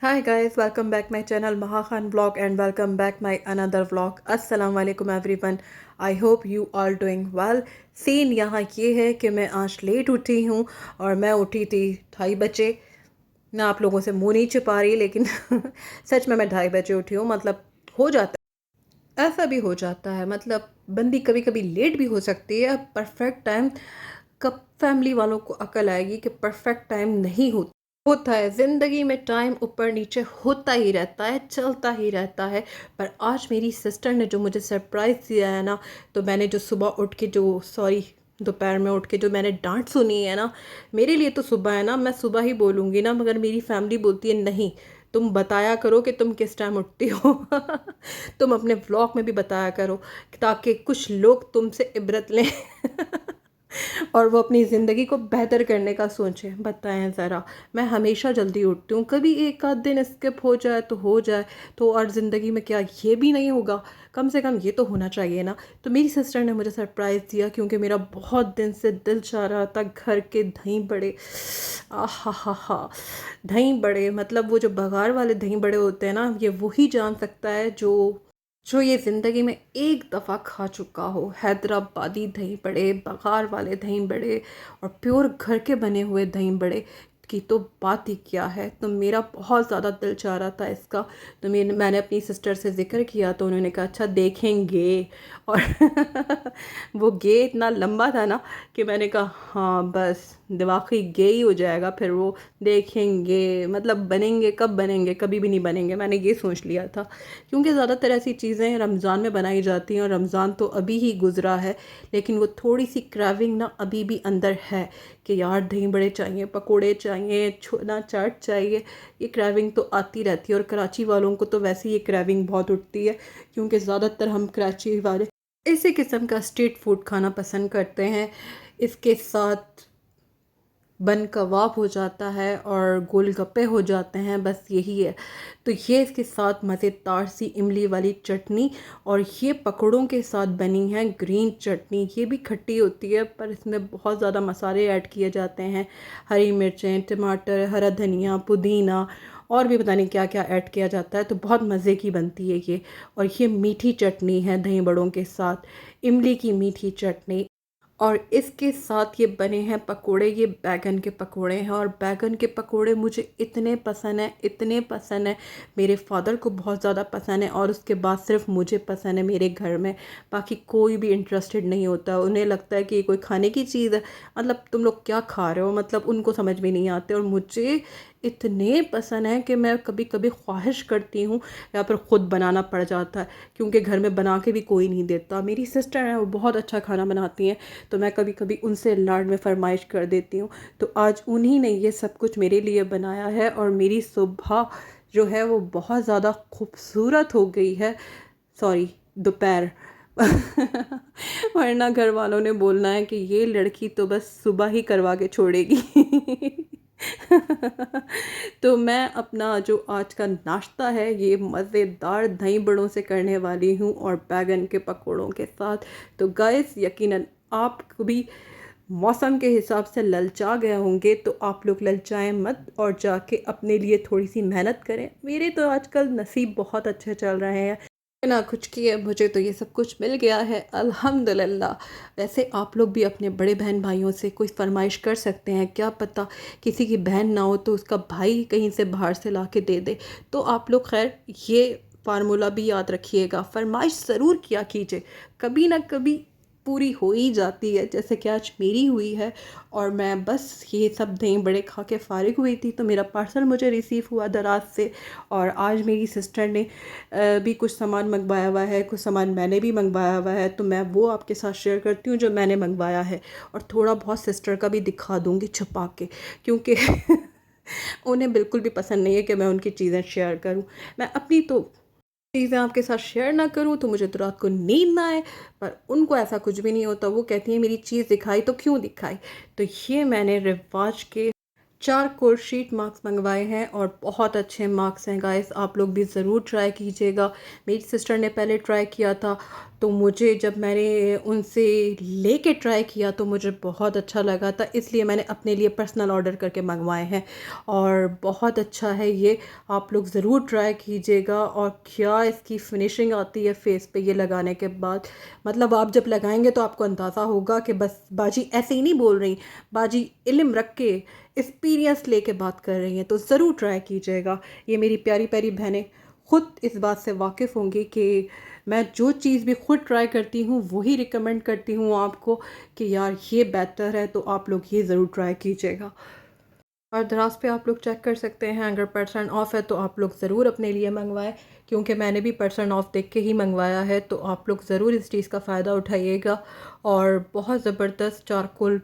Hi guys, welcome back my channel Maha Khan vlog and welcome back my another vlog. Assalamu alaikum everyone. I hope you all doing well. Scene यहाँ ये है कि मैं आज late उठी हूँ और मैं उठी थी 2:30 बजे। मैं आप लोगों से मुंह नहीं छिपा रही लेकिन सच में मैं 2:30 बजे उठी हूँ। मतलब हो जाता है, ऐसा भी हो जाता है। मतलब बंदी कभी कभी लेट भी हो सकती है। परफेक्ट टाइम कब फैमिली वालों को अकल आएगी कि परफेक्ट टाइम नहीं होता है। ज़िंदगी में टाइम ऊपर नीचे होता ही रहता है, चलता ही रहता है। पर आज मेरी सिस्टर ने जो मुझे सरप्राइज़ दिया है ना, तो मैंने जो सुबह उठ के दोपहर में उठ के जो मैंने डांट सुनी है ना, मेरे लिए तो सुबह है ना, मैं सुबह ही बोलूँगी ना, मगर मेरी फैमिली बोलती है नहीं, तुम बताया करो कि तुम किस टाइम उठती हो। तुम अपने व्लॉग में भी बताया करो ताकि कुछ लोग तुमसे इबरत लें। और वो अपनी ज़िंदगी को बेहतर करने का सोचें। बताएं ज़रा, मैं हमेशा जल्दी उठती हूँ, कभी एक आध दिन स्किप हो जाए तो हो जाए, तो और ज़िंदगी में क्या ये भी नहीं होगा? कम से कम ये तो होना चाहिए ना। तो मेरी सिस्टर ने मुझे सरप्राइज़ दिया क्योंकि मेरा बहुत दिन से दिल चाह रहा था घर के दही बड़े। आहा हा हा, दही बड़े मतलब वो जो बघार वाले दही बड़े होते हैं ना, ये वही जान सकता है जो ये ज़िंदगी में एक दफ़ा खा चुका हो। हैदराबादी दही बड़े, बघार वाले दही बड़े और प्योर घर के बने हुए दही बड़े की तो बात ही क्या है। तो मेरा बहुत ज़्यादा दिल चाह रहा था इसका। तो मैंने अपनी सिस्टर से ज़िक्र किया तो उन्होंने कहा अच्छा देखेंगे। और वो गे इतना लंबा था ना कि मैंने कहा हाँ बस दिमागी गे ही हो जाएगा फिर वो। देखेंगे मतलब बनेंगे, कब बनेंगे? कभी भी नहीं बनेंगे, मैंने ये सोच लिया था। क्योंकि ज़्यादातर ऐसी चीज़ें रमज़ान में बनाई जाती हैं और रमज़ान तो अभी ही गुज़रा है, लेकिन वो थोड़ी सी क्रेविंग ना अभी भी अंदर है कि यार दही बड़े चाहिए, पकोड़े चाहिए, छोला चाट चाहिए। ये क्रेविंग तो आती रहती है और कराची वालों को तो वैसे ही ये क्रेविंग बहुत उठती है क्योंकि ज़्यादातर हम कराची वाले इसी किस्म का स्ट्रीट फूड खाना पसंद करते हैं। इसके साथ बन कबाब हो जाता है और गोलगप्पे हो जाते हैं, बस यही है। तो ये इसके साथ मज़ेदार सी इमली वाली चटनी और ये पकौड़ों के साथ बनी है ग्रीन चटनी। ये भी खट्टी होती है पर इसमें बहुत ज़्यादा मसाले ऐड किए जाते हैं, हरी मिर्चें, टमाटर, हरा धनिया, पुदीना और भी पता नहीं क्या क्या ऐड किया जाता है। तो बहुत मज़े की बनती है ये। और ये मीठी चटनी है दही बड़ों के साथ, इमली की मीठी चटनी। और इसके साथ ये बने हैं पकोड़े, ये बैगन के पकोड़े हैं और बैगन के पकोड़े मुझे इतने पसंद हैं, इतने पसंद हैं। मेरे फादर को बहुत ज़्यादा पसंद है और उसके बाद सिर्फ मुझे पसंद है मेरे घर में। बाकी कोई भी इंटरेस्टेड नहीं होता, उन्हें लगता है कि ये कोई खाने की चीज़ है। मतलब तुम लोग क्या खा रहे हो, मतलब उनको समझ में नहीं आते। और मुझे इतने पसंद है कि मैं कभी कभी ख्वाहिश करती हूँ या फिर ख़ुद बनाना पड़ जाता है क्योंकि घर में बना के भी कोई नहीं देता। मेरी सिस्टर है, वो बहुत अच्छा खाना बनाती हैं, तो मैं कभी कभी उनसे लाड में फरमाइश कर देती हूँ। तो आज उन्हीं ने ये सब कुछ मेरे लिए बनाया है और मेरी सुबह जो है वो बहुत ज़्यादा खूबसूरत हो गई है। सॉरी, दोपहर। वरना घर वालों ने बोलना है कि ये लड़की तो बस सुबह ही करवा के छोड़ेगी। तो मैं अपना जो आज का नाश्ता है ये मज़ेदार दही बड़ों से करने वाली हूँ और बैगन के पकौड़ों के साथ। तो गाइस यकीनन आप भी मौसम के हिसाब से ललचा गए होंगे, तो आप लोग ललचाएं मत और जाके अपने लिए थोड़ी सी मेहनत करें। मेरे तो आजकल नसीब बहुत अच्छे चल रहे हैं, बिना कुछ किए मुझे तो ये सब कुछ मिल गया है अल्हम्दुलिल्लाह। वैसे आप लोग भी अपने बड़े बहन भाइयों से कोई फरमाइश कर सकते हैं, क्या पता किसी की बहन ना हो तो उसका भाई कहीं से बाहर से ला के दे दे। तो आप लोग खैर ये फार्मूला भी याद रखिएगा, फरमाइश ज़रूर किया कीजिए, कभी ना कभी पूरी हो ही जाती है, जैसे कि आज मेरी हुई है। और मैं बस ये सब दही बड़े खा के फ़ारिग हुई थी तो मेरा पार्सल मुझे रिसीव हुआ दराज से। और आज मेरी सिस्टर ने भी कुछ सामान मंगवाया हुआ है, कुछ सामान मैंने भी मंगवाया हुआ है, तो मैं वो आपके साथ शेयर करती हूँ जो मैंने मंगवाया है। और थोड़ा बहुत सिस्टर का भी दिखा दूँगी छुपा के, क्योंकि उन्हें बिल्कुल भी पसंद नहीं है कि मैं उनकी चीज़ें शेयर करूँ। मैं अपनी तो चीज़ें आपके साथ शेयर ना करूँ तो मुझे तो रात को नींद ना आए। पर उनको ऐसा कुछ भी नहीं होता, वो कहती हैं मेरी चीज़ दिखाई तो क्यों दिखाई। तो ये मैंने रिवाज के चारकोल शीट मार्क्स मंगवाए हैं और बहुत अच्छे मार्क्स हैं गाइस, आप लोग भी ज़रूर ट्राई कीजिएगा। मेरी सिस्टर ने पहले ट्राई किया था, तो मुझे जब मैंने उनसे लेके ट्राई किया तो मुझे बहुत अच्छा लगा था, इसलिए मैंने अपने लिए पर्सनल ऑर्डर करके मंगवाए हैं और बहुत अच्छा है ये, आप लोग ज़रूर ट्राई कीजिएगा। और क्या इसकी फिनिशिंग आती है फेस पे ये लगाने के बाद, मतलब आप जब लगाएंगे तो आपको अंदाज़ा होगा कि बस बाजी ऐसे ही नहीं बोल रही, बाजी इल्म रख के एक्सपीरियंस लेके बात कर रही हैं, तो ज़रूर ट्राई कीजिएगा। ये मेरी प्यारी प्यारी बहनें ख़ुद इस बात से वाकिफ़ होंगी कि मैं जो चीज़ भी ख़ुद ट्राई करती हूँ वही रिकमेंड करती हूँ आपको कि यार ये बेहतर है, तो आप लोग ये ज़रूर ट्राई कीजिएगा। और दराज पे आप लोग चेक कर सकते हैं, अगर परसेंट ऑफ़ है तो आप लोग ज़रूर अपने लिए मंगवाएं, क्योंकि मैंने भी परसेंट ऑफ़ देख के ही मंगवाया है, तो आप लोग ज़रूर इस चीज़ का फ़ायदा उठाइएगा। और बहुत ज़बरदस्त चारकोल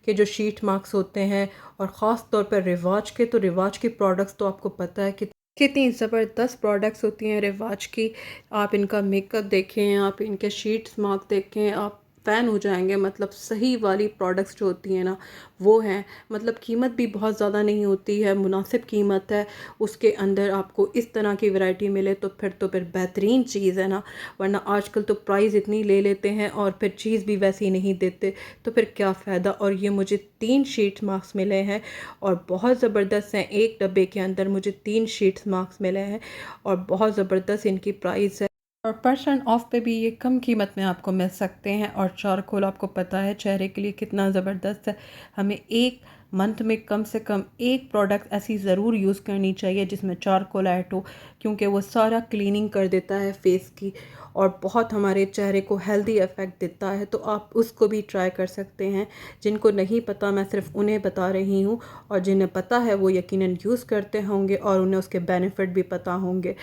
के जो शीट मार्क्स होते हैं, और ख़ास तौर पर रिवाज के, तो रिवाज की प्रोडक्ट्स तो आपको पता है कि कितनी ज़बरदस्त प्रोडक्ट्स होती हैं रिवाज की। आप इनका मेकअप देखें, आप इनके शीट्स मार्क देखें, आप फ़ैन हो जाएंगे। मतलब सही वाली प्रोडक्ट्स जो होती हैं ना वो हैं, मतलब कीमत भी बहुत ज़्यादा नहीं होती है, मुनासिब कीमत है, उसके अंदर आपको इस तरह की वैरायटी मिले तो फिर बेहतरीन चीज़ है ना। वरना आजकल तो प्राइस इतनी ले लेते हैं और फिर चीज़ भी वैसी नहीं देते, तो फिर क्या फ़ायदा। और ये मुझे 3 शीट मार्क्स मिले हैं और बहुत ज़बरदस्त हैं, एक डब्बे के अंदर मुझे 3 शीट्स मार्क्स मिले हैं और बहुत ज़बरदस्त इनकी प्राइस है। और परसेंट ऑफ पे भी ये कम कीमत में आपको मिल सकते हैं। और चारकोल आपको पता है चेहरे के लिए कितना ज़बरदस्त है, हमें एक मंथ में कम से कम एक प्रोडक्ट ऐसी ज़रूर यूज़ करनी चाहिए जिसमें चारकोल ऐड हो, क्योंकि वो सारा क्लीनिंग कर देता है फेस की और बहुत हमारे चेहरे को हेल्दी इफ़ेक्ट देता है। तो आप उसको भी ट्राई कर सकते हैं। जिनको नहीं पता मैं सिर्फ उन्हें बता रही हूँ, और जिन्हें पता है वो यकीनन यूज़ करते होंगे और उन्हें उसके बेनिफिट भी पता होंगे।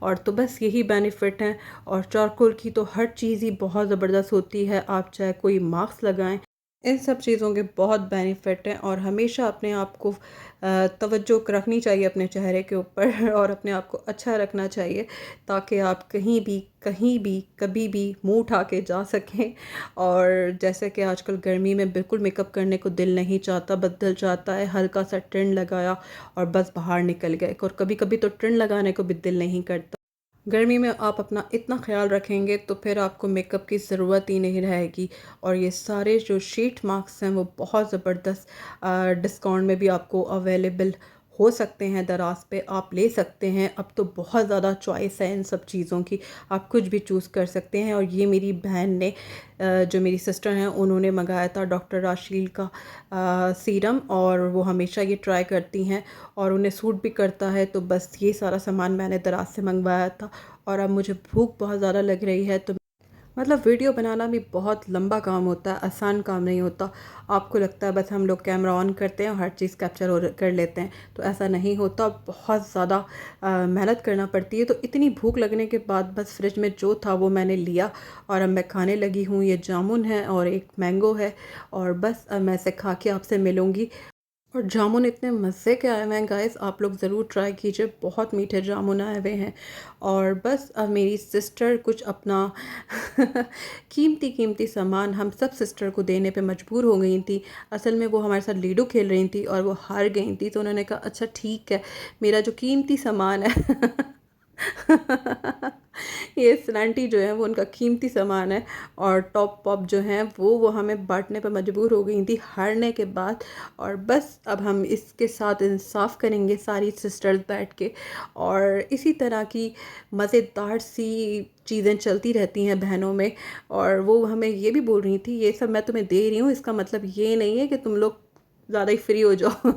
और तो बस यही बेनिफिट हैं। और चारकोल की तो हर चीज़ ही बहुत ज़बरदस्त होती है, आप चाहे कोई मास्क लगाएं, इन सब चीज़ों के बहुत बेनिफिट हैं। और हमेशा अपने आप को तवज्जो रखनी चाहिए अपने चेहरे के ऊपर और अपने आप को अच्छा रखना चाहिए, ताकि आप कहीं भी कभी भी मुंह उठा के जा सकें। और जैसे कि आजकल गर्मी में बिल्कुल मेकअप करने को दिल नहीं चाहता, बस दिल चाहता है हल्का सा ट्रिन लगाया और बस बाहर निकल गए। और कभी कभी तो ट्रिन लगाने को भी दिल नहीं करता। गर्मी में आप अपना इतना ख्याल रखेंगे तो फिर आपको मेकअप की ज़रूरत ही नहीं रहेगी। और ये सारे जो शीट मास्क हैं वो बहुत ज़बरदस्त डिस्काउंट में भी आपको अवेलेबल हो सकते हैं, दराज पे आप ले सकते हैं। अब तो बहुत ज़्यादा चॉइस है इन सब चीज़ों की, आप कुछ भी चूज़ कर सकते हैं। और ये मेरी बहन ने जो मेरी सिस्टर हैं उन्होंने मंगाया था डॉक्टर राशील का सीरम, और वो हमेशा ये ट्राई करती हैं और उन्हें सूट भी करता है। तो बस ये सारा सामान मैंने दराज से मंगवाया था। और अब मुझे भूख बहुत ज़्यादा लग रही है, तो मतलब वीडियो बनाना भी बहुत लंबा काम होता है, आसान काम नहीं होता। आपको लगता है बस हम लोग कैमरा ऑन करते हैं और हर चीज़ कैप्चर कर लेते हैं, तो ऐसा नहीं होता, बहुत ज़्यादा मेहनत करना पड़ती है। तो इतनी भूख लगने के बाद बस फ्रिज में जो था वो मैंने लिया और अब मैं खाने लगी हूँ। ये जामुन है और एक मैंगो है, और बस अब मैं इसे खा के आपसे मिलूँगी। और जामुन इतने मज़े के आए हुए हैं गाइस, आप लोग ज़रूर ट्राई कीजिए, बहुत मीठे जामुन आए हुए हैं। और बस अब मेरी सिस्टर कुछ अपना कीमती कीमती सामान हम सब सिस्टर को देने पे मजबूर हो गई थी। असल में वो हमारे साथ लूडो खेल रही थी और वो हार गई थी, तो उन्होंने कहा अच्छा ठीक है, मेरा जो कीमती सामान है ये स्लैंटी जो है वो उनका कीमती सामान है, और टॉप पॉप जो हैं वो हमें बांटने पर मजबूर हो गई थी हारने के बाद। और बस अब हम इसके साथ इंसाफ करेंगे सारी सिस्टर्स बैठ के, और इसी तरह की मज़ेदार सी चीज़ें चलती रहती हैं बहनों में। और वो हमें ये भी बोल रही थी ये सब मैं तुम्हें दे रही हूँ, इसका मतलब ये नहीं है कि तुम लोग ज़्यादा ही फ्री हो जाओ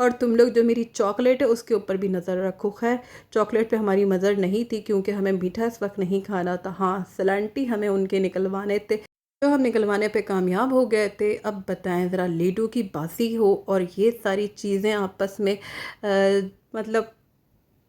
और तुम लोग जो मेरी चॉकलेट है उसके ऊपर भी नज़र रखो। खैर चॉकलेट पे हमारी नज़र नहीं थी क्योंकि हमें मीठा इस वक्त नहीं खाना था। हाँ सलांटी हमें उनके निकलवाने थे, जो हम निकलवाने पे कामयाब हो गए थे। अब बताएं ज़रा, लेडू की बासी हो और ये सारी चीज़ें आपस में मतलब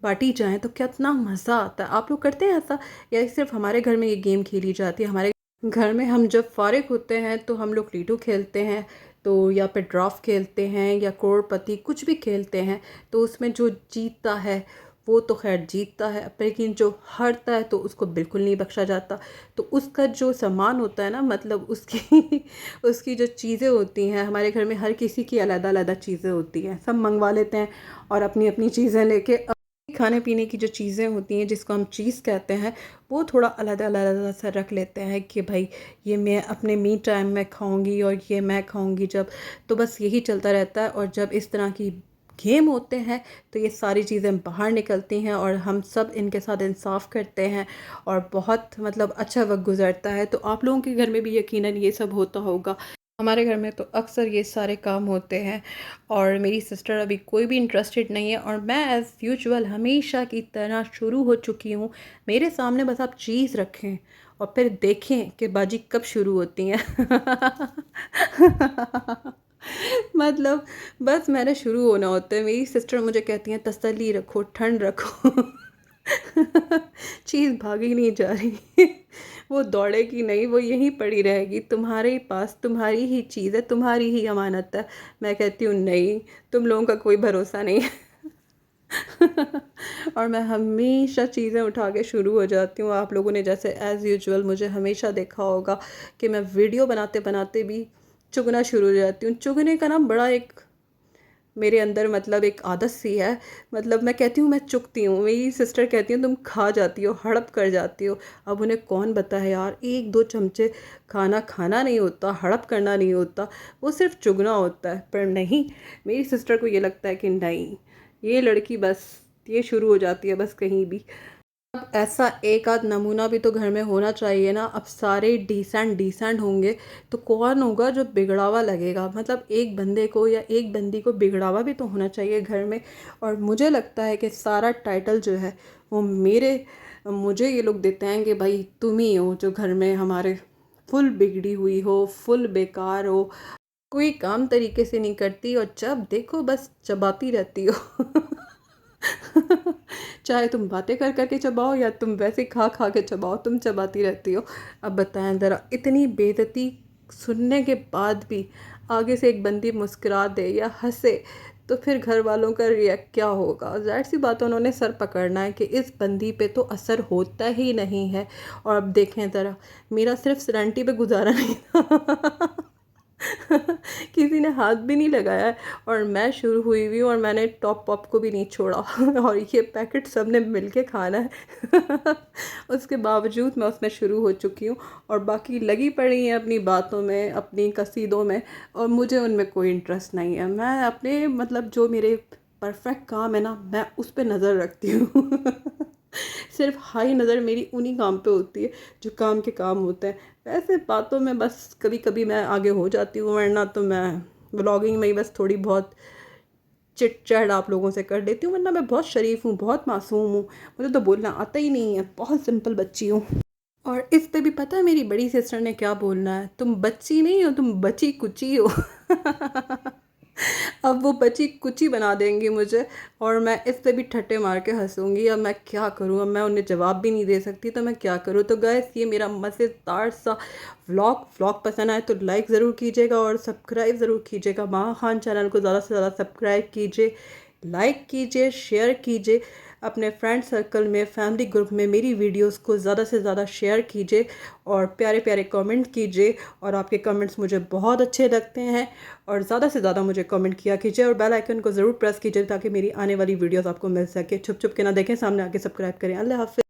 बांटी जाएं तो कितना मज़ा आता है। आप लोग करते हैं ऐसा, या सिर्फ हमारे घर में ये गेम खेली जाती है? हमारे घर में हम जब फारिग होते हैं तो हम लोग लीडो खेलते हैं, तो या फिर ड्राफ्ट खेलते हैं या करोड़पति कुछ भी खेलते हैं, तो उसमें जो जीतता है वो तो खैर जीतता है, लेकिन जो हारता है तो उसको बिल्कुल नहीं बख्शा जाता। तो उसका जो सामान होता है ना, मतलब उसकी उसकी जो चीज़ें होती हैं, हमारे घर में हर किसी की अलग अलग चीज़ें होती हैं, सब मंगवा लेते हैं और अपनी अपनी चीज़ें लेके खाने पीने की जो चीज़ें होती हैं जिसको हम चीज़ कहते हैं, वो थोड़ा अलग अलग सा रख लेते हैं कि भाई ये मैं अपने मी टाइम में खाऊंगी और ये मैं खाऊंगी जब। तो बस यही चलता रहता है। और जब इस तरह की गेम होते हैं तो ये सारी चीज़ें बाहर निकलती हैं और हम सब इनके साथ इंसाफ करते हैं और बहुत मतलब अच्छा वक्त गुजरता है। तो आप लोगों के घर में भी यकीनन ये सब होता होगा। हमारे घर में तो अक्सर ये सारे काम होते हैं। और मेरी सिस्टर अभी कोई भी इंटरेस्टेड नहीं है और मैं एज़ यूजुअल हमेशा की तरह शुरू हो चुकी हूँ। मेरे सामने बस आप चीज़ रखें और फिर देखें कि बाजी कब शुरू होती हैं। मतलब बस मैंने शुरू होना होता है, मेरी सिस्टर मुझे कहती हैं तसल्ली रखो, ठंड रखो। चीज़ भागी नहीं जा रही। वो दौड़ेगी नहीं, वो यहीं पड़ी रहेगी तुम्हारे ही पास, तुम्हारी ही चीज़ है, तुम्हारी ही अमानत है। मैं कहती हूँ नहीं, तुम लोगों का कोई भरोसा नहीं है। और मैं हमेशा चीज़ें उठा के शुरू हो जाती हूँ। आप लोगों ने जैसे एज़ यूजुअल मुझे हमेशा देखा होगा कि मैं वीडियो बनाते बनाते भी चुगना शुरू हो जाती हूँ। चुगने का ना बड़ा एक मेरे अंदर मतलब एक आदत सी है। मतलब मैं कहती हूँ मैं चुगती हूँ, मेरी सिस्टर कहती है तुम खा जाती हो, हड़प कर जाती हो। अब उन्हें कौन बताए यार, एक दो चमचे खाना खाना नहीं होता, हड़प करना नहीं होता, वो सिर्फ चुगना होता है। पर नहीं, मेरी सिस्टर को ये लगता है कि नहीं, ये लड़की बस ये शुरू हो जाती है बस कहीं भी। अब ऐसा एक आध नमूना भी तो घर में होना चाहिए ना। अब सारे डिसेंट डिसेंट होंगे तो कौन होगा जो बिगड़ावा लगेगा। मतलब एक बंदे को या एक बंदी को बिगड़ावा भी तो होना चाहिए घर में। और मुझे लगता है कि सारा टाइटल जो है वो मुझे ये लोग देते हैं कि भाई तुम ही हो जो घर में हमारे फुल बिगड़ी हुई हो, फुल बेकार हो, कोई काम तरीके से नहीं करती और जब देखो बस चबाती रहती हो। चाहे तुम बातें कर करके चबाओ या तुम वैसे खा खा के चबाओ, तुम चबाती रहती हो। अब बताएं ज़रा, इतनी बेइज्जती सुनने के बाद भी आगे से एक बंदी मुस्कुरा दे या हंसे तो फिर घर वालों का रिएक्ट क्या होगा। ज़ाहिर सी बात है उन्होंने सर पकड़ना है कि इस बंदी पे तो असर होता ही नहीं है। और अब देखें ज़रा, मेरा सिर्फ सिरेंटी पे गुजारा नहीं था। किसी ने हाथ भी नहीं लगाया है और मैं शुरू हुई हुई हूँ और मैंने टॉप पॉप को भी नहीं छोड़ा। और ये पैकेट सब ने मिल के खाना है। उसके बावजूद मैं उसमें शुरू हो चुकी हूँ और बाकी लगी पड़ी हैं अपनी बातों में, अपनी कसीदों में, और मुझे उनमें कोई इंटरेस्ट नहीं है। मैं अपने मतलब जो मेरे परफेक्ट काम है ना, मैं उस पर नज़र रखती हूँ। सिर्फ हाई नज़र मेरी उन्हीं काम पे होती है जो काम के काम होते हैं। वैसे बातों में बस कभी कभी मैं आगे हो जाती हूँ, वरना तो मैं व्लॉगिंग में ही बस थोड़ी बहुत चिट चैट आप लोगों से कर लेती हूँ। वरना मैं बहुत शरीफ हूँ, बहुत मासूम हूँ, मुझे तो बोलना आता ही नहीं है, बहुत सिंपल बच्ची हूँ। और इस पे भी पता है मेरी बड़ी सिस्टर ने क्या बोलना है, तुम बच्ची नहीं हो, तुम बची कुची हो। अब वो बची कुची बना देंगी मुझे और मैं इस पे भी ठट्टे मार के हंसूंगी। अब मैं क्या करूँ, अब मैं उन्हें जवाब भी नहीं दे सकती, तो मैं क्या करूँ। तो गाइस, ये मेरा मज़ेदार सा व्लॉग पसंद आए तो लाइक ज़रूर कीजिएगा और सब्सक्राइब ज़रूर कीजिएगा। महा खान चैनल को ज़्यादा से ज़्यादा सब्सक्राइब कीजिए, लाइक कीजिए, शेयर कीजिए, अपने फ्रेंड सर्कल में, फैमिली ग्रुप में मेरी वीडियोस को ज़्यादा से ज़्यादा शेयर कीजिए और प्यारे प्यारे कमेंट कीजिए। और आपके कमेंट्स मुझे बहुत अच्छे लगते हैं और ज़्यादा से ज़्यादा मुझे कमेंट किया कीजिए और बेल आइकन को ज़रूर प्रेस कीजिए ताकि मेरी आने वाली वीडियोस आपको मिल सके। छुप छुप के ना देखें, सामने आके सब्सक्राइब करें। अल्लाह हाफ़िज़।